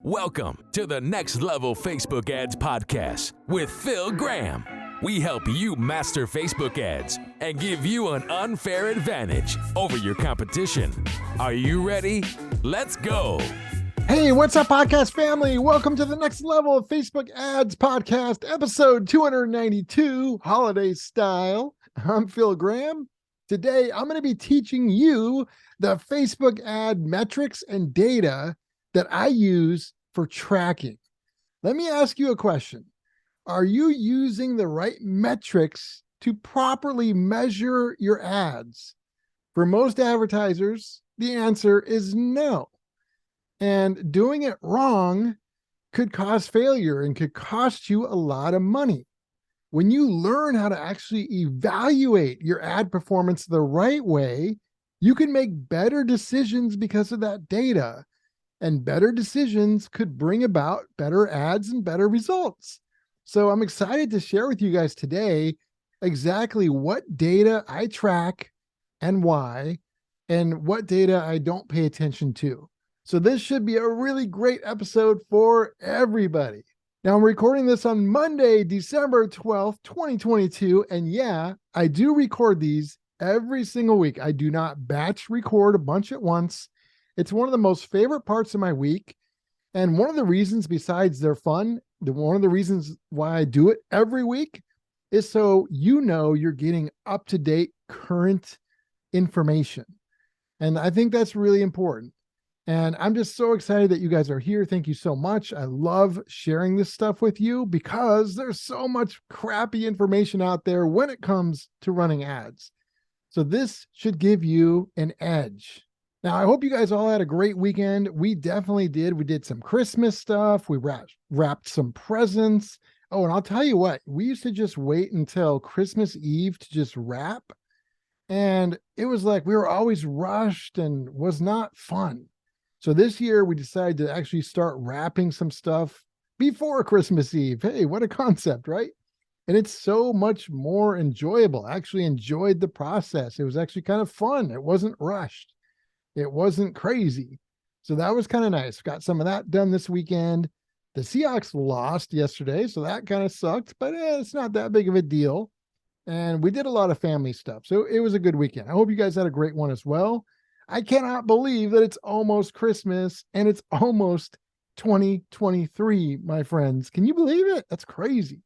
Welcome to the Next Level Facebook Ads Podcast with Phil Graham. We help you master Facebook ads and give you an unfair advantage over your competition. Are you ready? Let's go. Hey, what's up, podcast family? Welcome to the Next Level of Facebook Ads Podcast, episode 292, holiday style. I'm Phil Graham. Today, I'm going to be teaching you the Facebook ad metrics and data that I use for tracking. Let me ask you a question. Are you using the right metrics to properly measure your ads? For most advertisers, the answer is no. And doing it wrong could cause failure and could cost you a lot of money. When you learn how to actually evaluate your ad performance the right way, you can make better decisions because of that data. And better decisions could bring about better ads and better results. So I'm excited to share with you guys today exactly what data I track and why, and what data I don't pay attention to. So this should be a really great episode for everybody. Now, I'm recording this on Monday, December 12th, 2022. And yeah, I do record these every single week. I do not batch record a bunch at once. It's one of the most favorite parts of my week. And one of the reasons, besides they're fun, one of the reasons why I do it every week is so you know you're getting up-to-date current information. And I think that's really important. And I'm just so excited that you guys are here. Thank you so much. I love sharing this stuff with you because there's so much crappy information out there when it comes to running ads. So this should give you an edge. Now, I hope you guys all had a great weekend. We definitely did. We did some Christmas stuff. We wrapped some presents. Oh, and I'll tell you what, we used to just wait until Christmas Eve to just wrap. And it was like we were always rushed and was not fun. So this year we decided to actually start wrapping some stuff before Christmas Eve. Hey, what a concept, right? And it's so much more enjoyable. I actually enjoyed the process. It was actually kind of fun. It wasn't rushed. It wasn't crazy. So that was kind of nice. Got some of that done this weekend. The Seahawks lost yesterday, so that kind of sucked, but it's not that big of a deal. And we did a lot of family stuff. So it was a good weekend. I hope you guys had a great one as well. I cannot believe that it's almost Christmas and it's almost 2023, my friends. Can you believe it? That's crazy.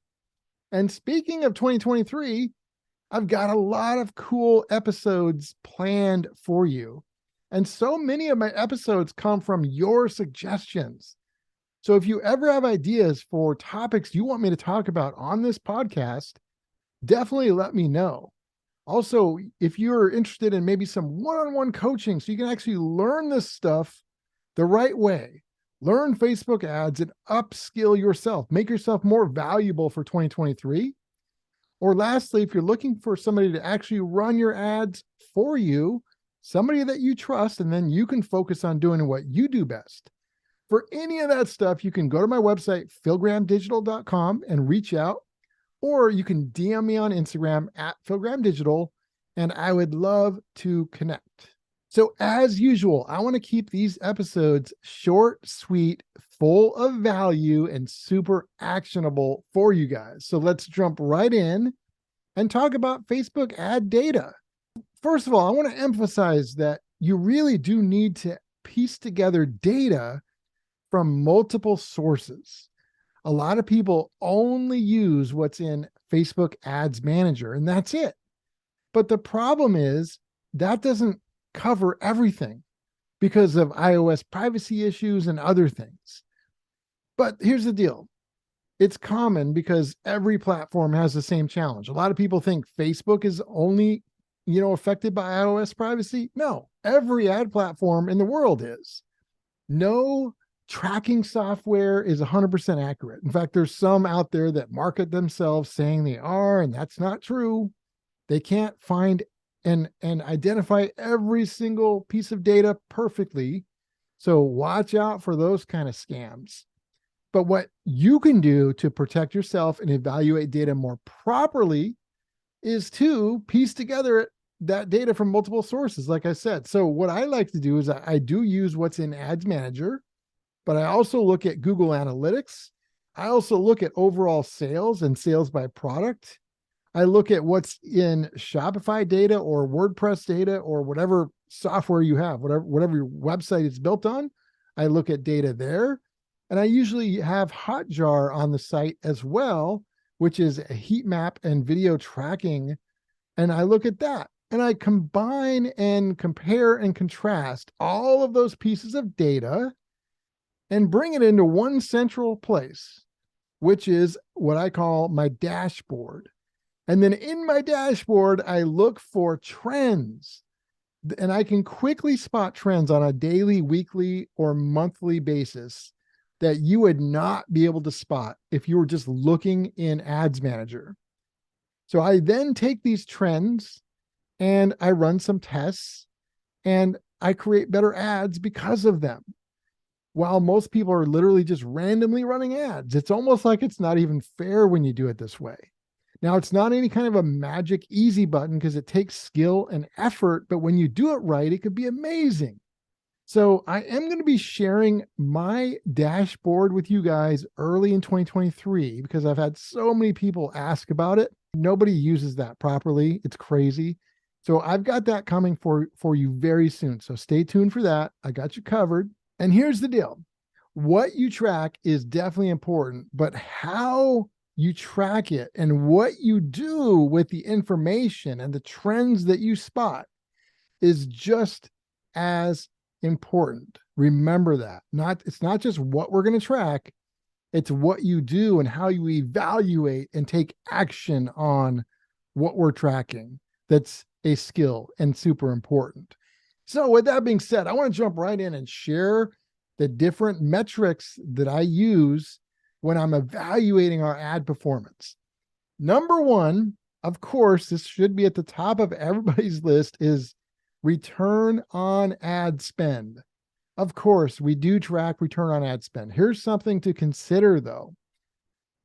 And speaking of 2023, I've got a lot of cool episodes planned for you. And so many of my episodes come from your suggestions. So if you ever have ideas for topics you want me to talk about on this podcast, definitely let me know. Also, if you're interested in maybe some one-on-one coaching so you can actually learn this stuff the right way, learn Facebook ads and upskill yourself, make yourself more valuable for 2023. Or lastly, if you're looking for somebody to actually run your ads for you, somebody that you trust, and then you can focus on doing what you do best. For any of that stuff, you can go to my website, philgrahamdigital.com, and reach out, or you can DM me on Instagram at philgrahamdigital, and I would love to connect. So as usual, I want to keep these episodes short, sweet, full of value, and super actionable for you guys. So let's jump right in and talk about Facebook ad data. First of all, I want to emphasize that you really do need to piece together data from multiple sources. A lot of people only use what's in Facebook Ads Manager, and that's it. But the problem is that doesn't cover everything because of iOS privacy issues and other things. But here's the deal. It's common because every platform has the same challenge. A lot of people think Facebook is only affected by iOS privacy. No, every ad platform in the world is. No tracking software is 100% accurate. In fact, there's some out there that market themselves saying they are, and that's not true. They can't find and identify every single piece of data perfectly. So watch out for those kind of scams. But what you can do to protect yourself and evaluate data more properly is to piece together that data from multiple sources, like I said. So what I like to do is I do use what's in Ads Manager, but I also look at Google Analytics. I also look at overall sales and sales by product. I look at what's in Shopify data or WordPress data or whatever software you have, whatever your website is built on. I look at data there. And I usually have Hotjar on the site as well, which is a heat map and video tracking. And I look at that and I combine and compare and contrast all of those pieces of data and bring it into one central place, which is what I call my dashboard. And then in my dashboard, I look for trends, and I can quickly spot trends on a daily, weekly, or monthly basis that you would not be able to spot if you were just looking in Ads Manager. So I then take these trends and I run some tests and I create better ads because of them. While most people are literally just randomly running ads, it's almost like it's not even fair when you do it this way. Now, it's not any kind of a magic easy button because it takes skill and effort, but when you do it right, it could be amazing. So I am going to be sharing my dashboard with you guys early in 2023 because I've had so many people ask about it. Nobody uses that properly. It's crazy. So I've got that coming for you very soon. So stay tuned for that. I got you covered. And here's the deal. What you track is definitely important, but how you track it and what you do with the information and the trends that you spot is just as important. Remember that. It's not just what we're going to track, it's what you do and how you evaluate and take action on what we're tracking. That's a skill and super important. So with that being said, I want to jump right in and share the different metrics that I use when I'm evaluating our ad performance. Number one, of course, this should be at the top of everybody's list, is return on ad spend. Of course, we do track return on ad spend. Here's something to consider, though.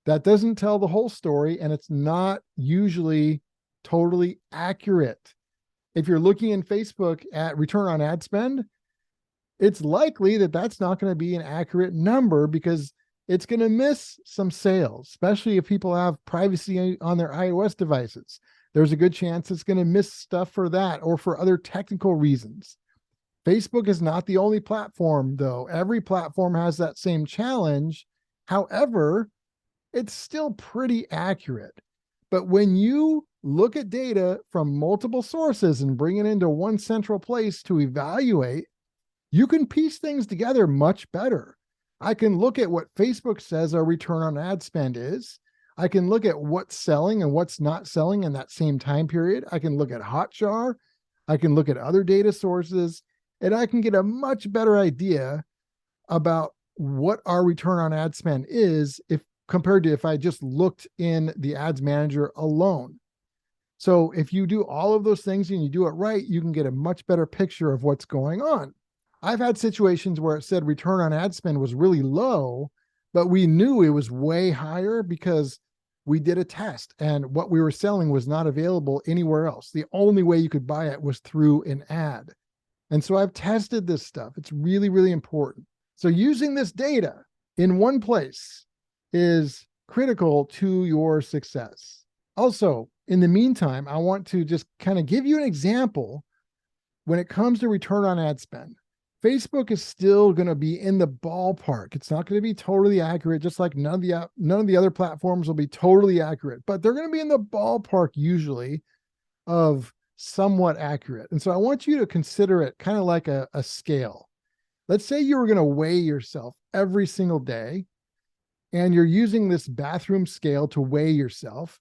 That doesn't tell the whole story, and it's not usually totally accurate. If you're looking in Facebook at return on ad spend, it's likely that that's not going to be an accurate number because it's going to miss some sales, especially if people have privacy on their iOS devices. There's a good chance it's going to miss stuff for that or for other technical reasons. Facebook is not the only platform, though. Every platform has that same challenge. However, it's still pretty accurate. But when you look at data from multiple sources and bring it into one central place to evaluate, you can piece things together much better. I can look at what Facebook says our return on ad spend is. I can look at what's selling and what's not selling in that same time period. I can look at Hotjar. I can look at other data sources, and I can get a much better idea about what our return on ad spend is compared to if I just looked in the Ads Manager alone. So if you do all of those things and you do it right, you can get a much better picture of what's going on. I've had situations where it said return on ad spend was really low, but we knew it was way higher because we did a test and what we were selling was not available anywhere else. The only way you could buy it was through an ad. And so I've tested this stuff. It's really, really important. So using this data in one place is critical to your success. Also, in the meantime, I want to just kind of give you an example when it comes to return on ad spend. Facebook is still going to be in the ballpark. It's not going to be totally accurate, just like none of the other platforms will be totally accurate, but they're going to be in the ballpark usually of somewhat accurate. And so I want you to consider it kind of like a scale. Let's say you were going to weigh yourself every single day, and you're using this bathroom scale to weigh yourself.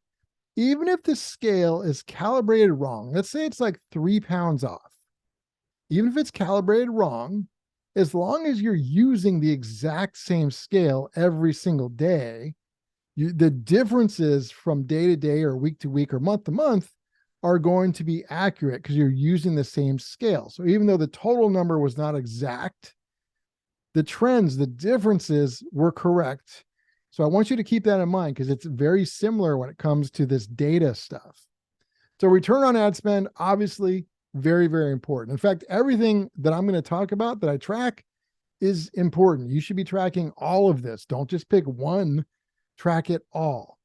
Even if the scale is calibrated wrong, let's say it's like 3 pounds off. Even if it's calibrated wrong, as long as you're using the exact same scale every single day, the differences from day to day or week to week or month to month are going to be accurate because you're using the same scale. So even though the total number was not exact, the trends, the differences were correct. So I want you to keep that in mind because it's very similar when it comes to this data stuff. So return on ad spend, obviously, very, very important. In fact, everything that I'm going to talk about that I track is important. You should be tracking all of this. Don't just pick one, track it all.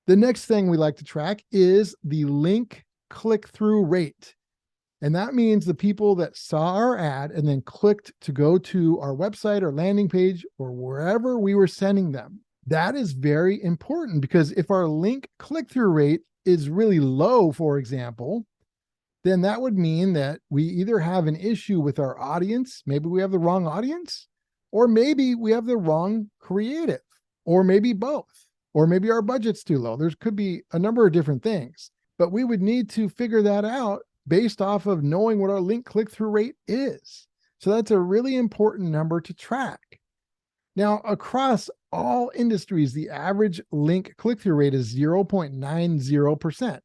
The next thing we like to track is the link click-through rate. And that means the people that saw our ad and then clicked to go to our website or landing page or wherever we were sending them. That is very important because if our link click-through rate is really low, for example, then that would mean that we either have an issue with our audience, maybe we have the wrong audience, or maybe we have the wrong creative, or maybe both, or maybe our budget's too low. There could be a number of different things, but we would need to figure that out based off of knowing what our link click-through rate is. So that's a really important number to track. Now, across all industries, the average link click-through rate is 0.90%.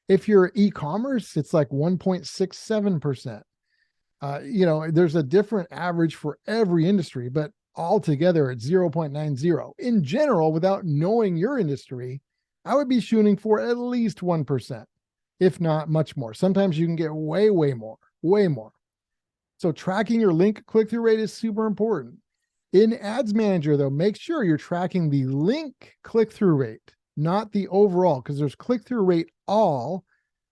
If you're e-commerce, it's like 1.67%. There's a different average for every industry, but altogether it's 0.90. In general, without knowing your industry, I would be shooting for at least 1%, if not much more. Sometimes you can get way more. So tracking your link click-through rate is super important. In Ads Manager, though, make sure you're tracking the link click-through rate, not the overall, because there's click-through rate all,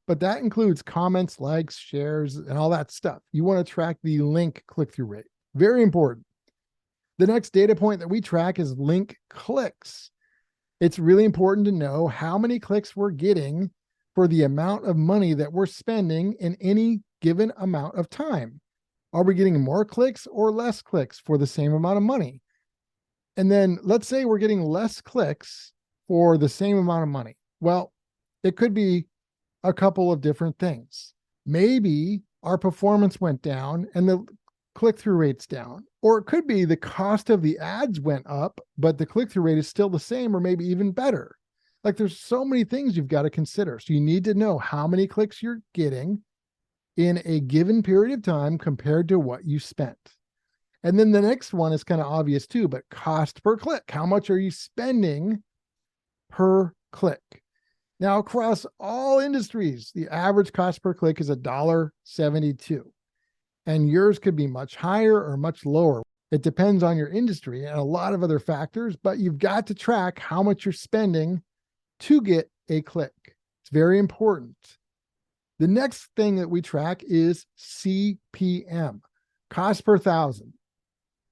but that includes comments, likes, shares, and all that stuff. You want to track the link click-through rate. Very important. The next data point that we track is link clicks. It's really important to know how many clicks we're getting for the amount of money that we're spending in any given amount of time. Are we getting more clicks or less clicks for the same amount of money? And then let's say we're getting less clicks for the same amount of money. Well, it could be a couple of different things. Maybe our performance went down and the click-through rate's down. Or it could be the cost of the ads went up, but the click-through rate is still the same or maybe even better. Like there's so many things you've got to consider. So you need to know how many clicks you're getting in a given period of time compared to what you spent. And then the next one is kind of obvious too, but cost per click. How much are you spending per click? Now, across all industries, the average cost per click is $1.72. And yours could be much higher or much lower. It depends on your industry and a lot of other factors, but you've got to track how much you're spending to get a click. It's very important. The next thing that we track is CPM, cost per thousand.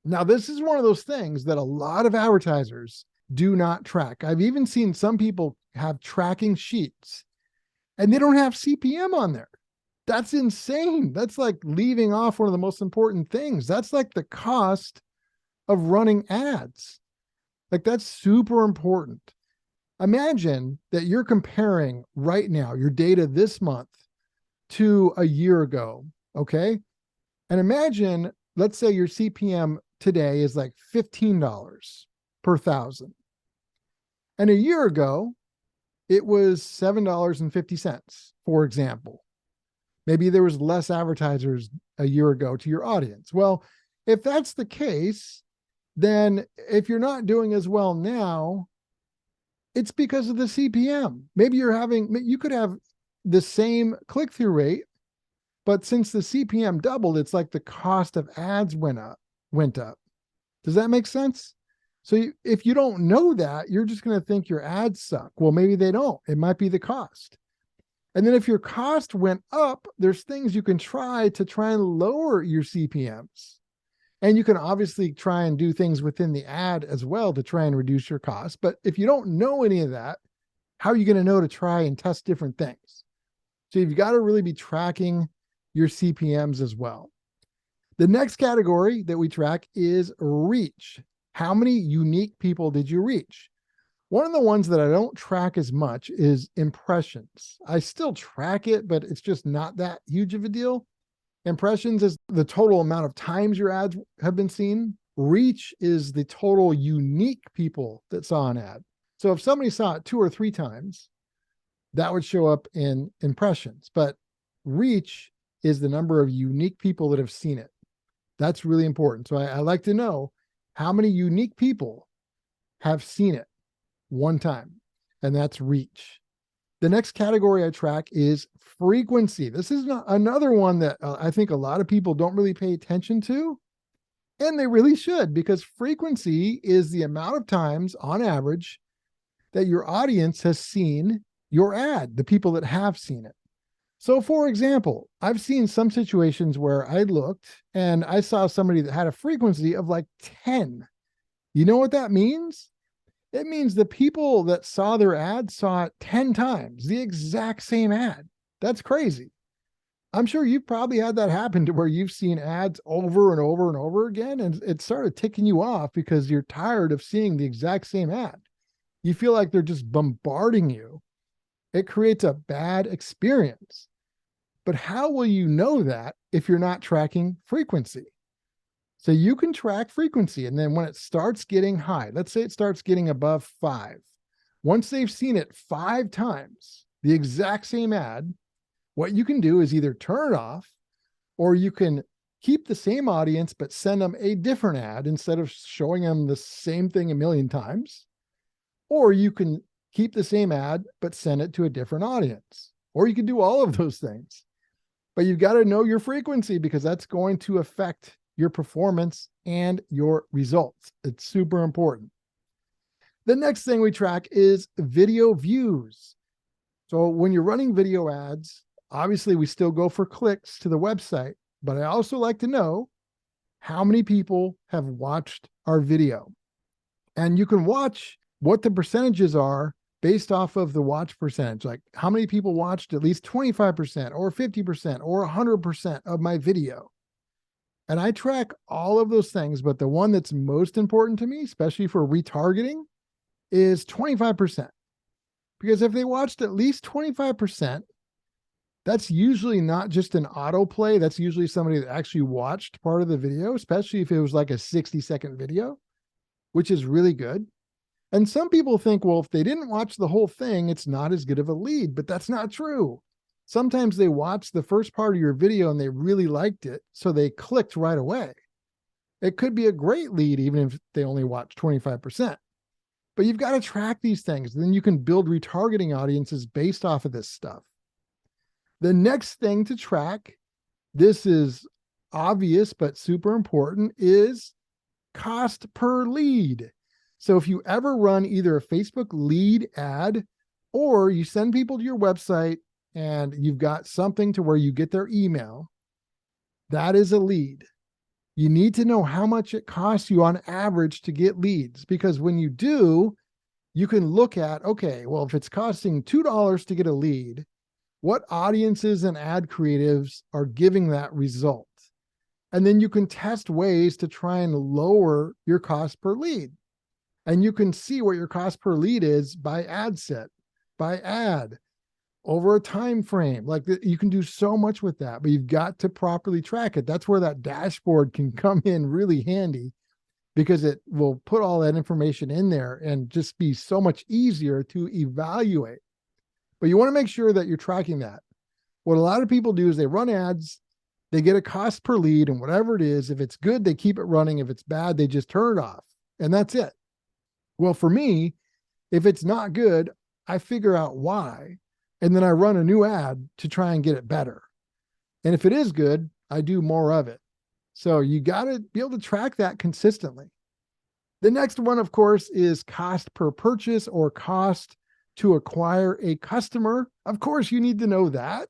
Now, this is one of those things that a lot of advertisers do not track. I've even seen some people have tracking sheets and they don't have CPM on there. That's insane. That's like leaving off one of the most important things. That's like the cost of running ads. Like that's super important. Imagine that you're comparing right now your data this month to a year ago, okay? And imagine, let's say your CPM today is like $15 per thousand. And a year ago, it was $7.50, for example. Maybe there was less advertisers a year ago to your audience. Well, if that's the case, then if you're not doing as well now, it's because of the CPM. Maybe you could have the same click-through rate, but since the CPM doubled, it's like the cost of ads went up. Does that make sense? So if you don't know that, you're just going to think your ads suck. Well, maybe they don't. It might be the cost. And then if your cost went up, there's things you can try and lower your CPMs. And you can obviously try and do things within the ad as well to try and reduce your costs. But if you don't know any of that, how are you going to know to try and test different things? So you've got to really be tracking your CPMs as well. The next category that we track is reach. How many unique people did you reach? One of the ones that I don't track as much is impressions. I still track it, but it's just not that huge of a deal. Impressions is the total amount of times your ads have been seen. Reach is the total unique people that saw an ad. So if somebody saw it 2 or 3 times, that would show up in impressions. But reach is the number of unique people that have seen it. That's really important. So I like to know how many unique people have seen it one time, and that's reach. The next category I track is frequency. This is another one that I think a lot of people don't really pay attention to, And they really should, because frequency is the amount of times on average that your audience has seen your ad, the people that have seen it. So for example, I've seen some situations where I looked and I saw somebody that had a frequency of like 10. You know what that means? It means the people that saw their ad saw it 10 times, the exact same ad. That's crazy. I'm sure you've probably had that happen to where you've seen ads over and over and over again, and it started ticking you off because you're tired of seeing the exact same ad. You feel like they're just bombarding you. It creates a bad experience. But how will you know that if you're not tracking frequency? So you can track frequency, and then when it starts getting high, let's say it starts getting above 5, once they've seen it 5 times, the exact same ad, what you can do is either turn it off, or you can keep the same audience, but send them a different ad instead of showing them the same thing a million times. Or you can keep the same ad, but send it to a different audience. Or you can do all of those things. But you've got to know your frequency, because that's going to affect your performance and your results. It's super important. The next thing we track is video views. So when you're running video ads, obviously we still go for clicks to the website, but I also like to know how many people have watched our video. And you can watch what the percentages are based off of the watch percentage, like how many people watched at least 25% or 50% or 100% of my video. And I track all of those things, but the one that's most important to me, especially for retargeting, is 25%. Because if they watched at least 25%, that's usually not just an autoplay. That's usually somebody that actually watched part of the video, especially if it was like a 60-second video, which is really good. And some people think, well, if they didn't watch the whole thing, it's not as good of a lead, but that's not true. Sometimes they watched the first part of your video and they really liked it, so they clicked right away. It could be a great lead, even if they only watched 25%. But you've got to track these things. Then you can build retargeting audiences based off of this stuff. The next thing to track, this is obvious but super important, is cost per lead. So if you ever run either a Facebook lead ad, or you send people to your website and you've got something to where you get their email, that is a lead. You need to know how much it costs you on average to get leads, because when you do, you can look at, okay, well, if it's costing $2 to get a lead, what audiences and ad creatives are giving that result? And then you can test ways to try and lower your cost per lead. And you can see what your cost per lead is by ad set, by ad, over a time frame. Like you can do so much with that, but you've got to properly track it. That's where that dashboard can come in really handy, because it will put all that information in there and just be so much easier to evaluate. But you want to make sure that you're tracking that. What a lot of people do is they run ads, they get a cost per lead, and whatever it is, if it's good, they keep it running. If it's bad, they just turn it off, and that's it. Well, for me, if it's not good, I figure out why, and then I run a new ad to try and get it better. And if it is good, I do more of it. So you got to be able to track that consistently. The next one, of course, is cost per purchase, or cost to acquire a customer. Of course, you need to know that.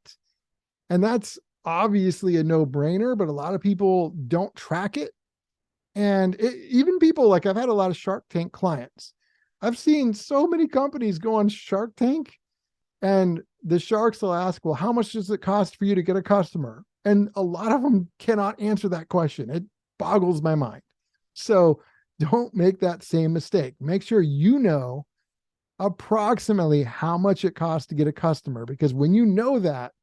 And that's obviously a no-brainer, but a lot of people don't track it. And even people, like I've had a lot of Shark Tank clients. I've seen so many companies go on Shark Tank, and the sharks will ask, well, how much does it cost for you to get a customer? And a lot of them cannot answer that question. It boggles my mind. So don't make that same mistake. Make sure you know approximately how much it costs to get a customer, because when you know that,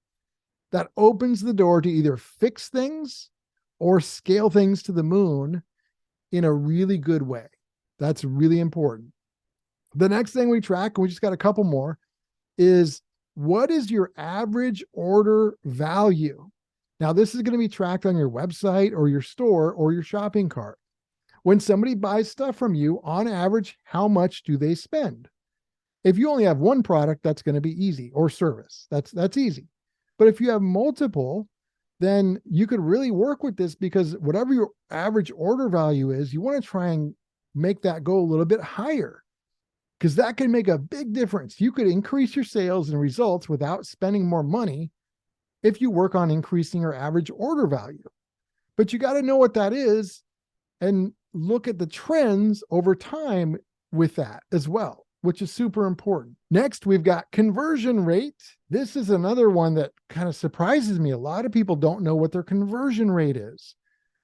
that opens the door to either fix things or scale things to the moon in a really good way. That's really important. The next thing we track, and we just got a couple more, is what is your average order value? Now, this is going to be tracked on your website or your store or your shopping cart. When somebody buys stuff from you, on average, how much do they spend? If you only have one product, that's going to be easy, or service. That's easy. But if you have multiple, then you could really work with this, because whatever your average order value is, you want to try and make that go a little bit higher, because that can make a big difference. You could increase your sales and results without spending more money if you work on increasing your average order value. But you got to know what that is and look at the trends over time with that as well, which is super important. Next, we've got conversion rate. This is another one that kind of surprises me. A lot of people don't know what their conversion rate is.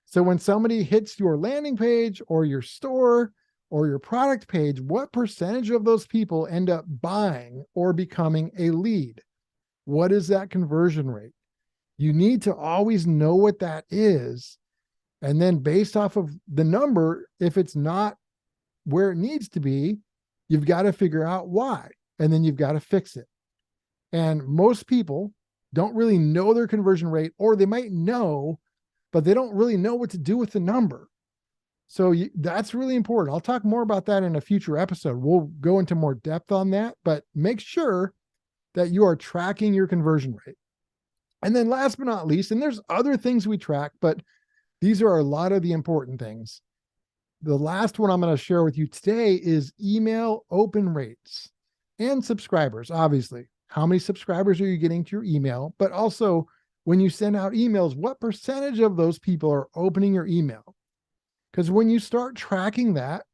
So when somebody hits your landing page or your store or your product page, what percentage of those people end up buying or becoming a lead? What is that conversion rate? You need to always know what that is. And then based off of the number, if it's not where it needs to be, you've got to figure out why, and then you've got to fix it. And most people don't really know their conversion rate, or they might know, but they don't really know what to do with the number. So that's really important. I'll talk more about that in a future episode. We'll go into more depth on that, but make sure that you are tracking your conversion rate. And then last but not least, and there's other things we track, but these are a lot of the important things. The last one I'm going to share with you today is email open rates and subscribers. Obviously, how many subscribers are you getting to your email? But also, when you send out emails, what percentage of those people are opening your email? Because when you start tracking that,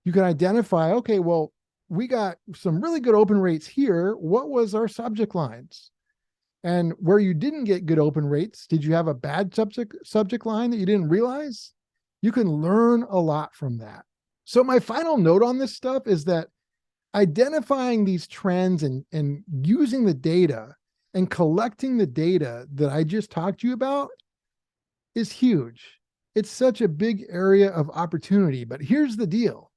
you can identify, okay, well, we got some really good open rates here. What was our subject lines? And where you didn't get good open rates, did you have a bad subject line that you didn't realize? You can learn a lot from that. So my final note on this stuff is that identifying these trends and using the data and collecting the data that I just talked to you about is huge. It's such a big area of opportunity. But here's the deal.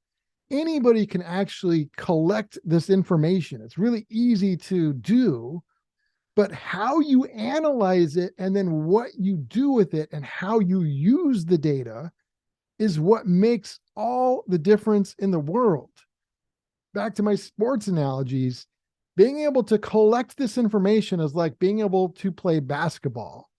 Anybody can actually collect this information. It's really easy to do. But how you analyze it and then what you do with it and how you use the data is what makes all the difference in the world. Back to my sports analogies, being able to collect this information is like being able to play basketball.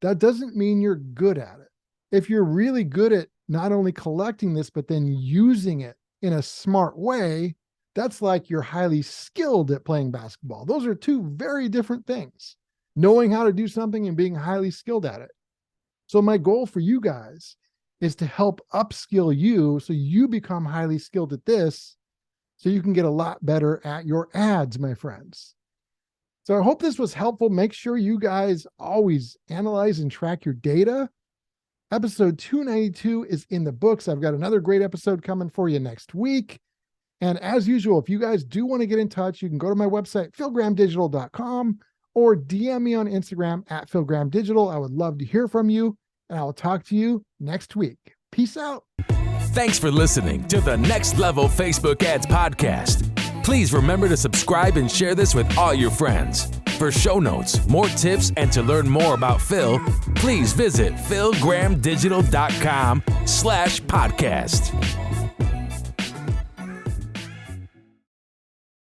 That doesn't mean you're good at it. If you're really good at not only collecting this, but then using it in a smart way, that's like you're highly skilled at playing basketball. Those are two very different things, knowing how to do something and being highly skilled at it. So my goal for you guys is to help upskill you so you become highly skilled at this, so you can get a lot better at your ads, my friends. So I hope this was helpful. Make sure you guys always analyze and track your data. Episode 292 is in the books. I've got another great episode coming for you next week. And as usual, if you guys do want to get in touch, you can go to my website, philgrahamdigital.com, or DM me on Instagram at philgrahamdigital. I would love to hear from you, and I will talk to you next week. Peace out. Thanks for listening to the Next Level Facebook Ads Podcast. Please remember to subscribe and share this with all your friends. For show notes, more tips, and to learn more about Phil, please visit philgrahamdigital.com/podcast.